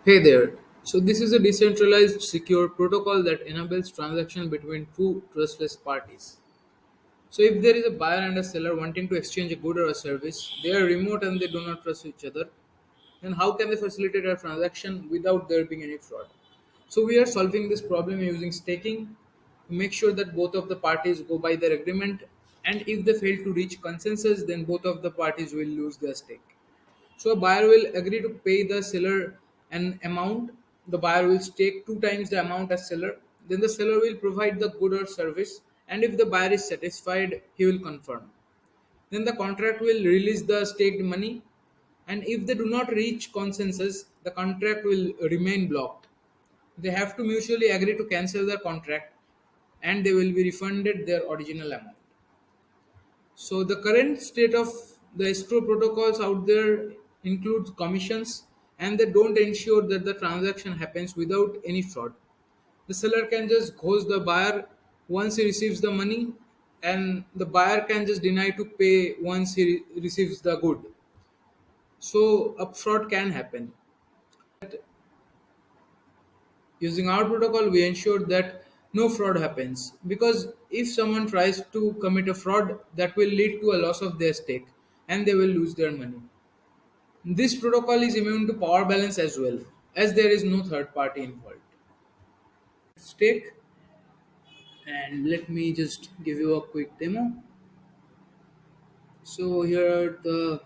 Hey there. So this is a decentralized secure protocol that enables transaction between two trustless parties. So if there is a buyer and a seller wanting to exchange a good or a service, they are remote and they do not trust each other, then how can they facilitate a transaction without there being any fraud? So we are solving this problem using staking to make sure that both of the parties go by their agreement, and if they fail to reach consensus, then both of the parties will lose their stake. So a buyer will agree to pay the seller an amount. The buyer will stake two times the amount as seller. Then the seller will provide the good or service, and if the buyer is satisfied, he will confirm. Then the contract will release the staked money, and if they do not reach consensus, the contract will remain blocked. They have to mutually agree to cancel the contract, and they will be refunded their original amount. So the current state of the escrow protocols out there includes commissions, and they don't ensure that the transaction happens without any fraud. The seller can just ghost the buyer once he receives the money, and the buyer can just deny to pay once he receives the good. So a fraud can happen. Using our protocol, we ensure that no fraud happens, because if someone tries to commit a fraud, that will lead to a loss of their stake and they will lose their money. This protocol is immune to power balance as well, as there is no third party involved. Stake, and let me just give you a quick demo. So here are the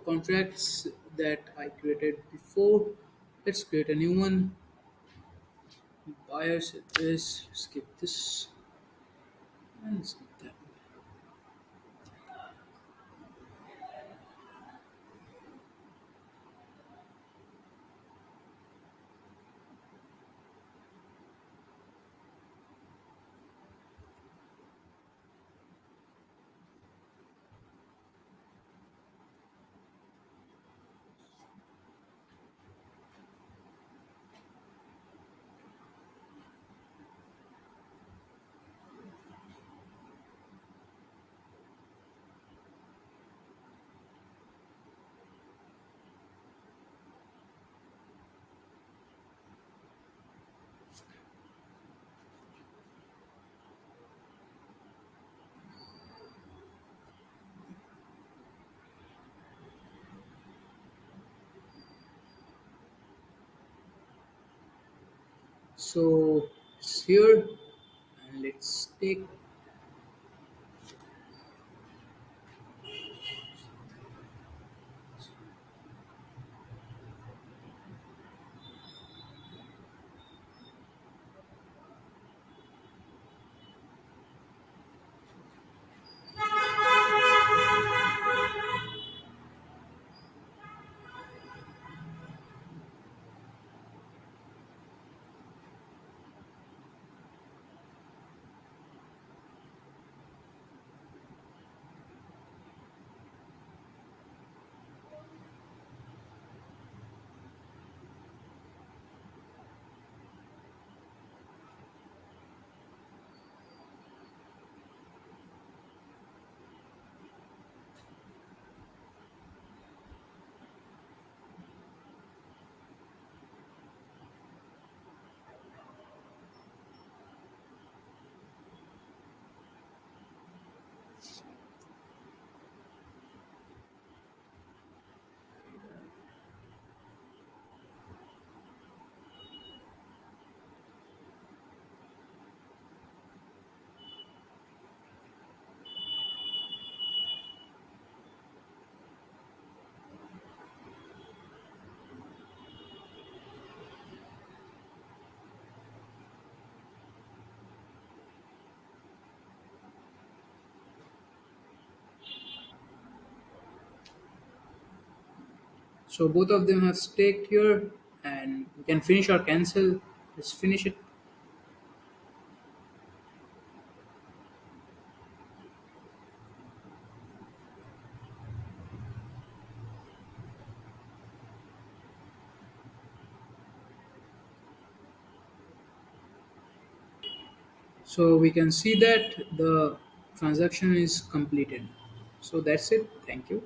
contracts that I created before. Let's create a new one. Buyers address, skip this and skip that. So it's here, and let's take. So both of them have staked here, and we can finish or cancel. Let's finish it. So we can see that the transaction is completed. So that's it. Thank you.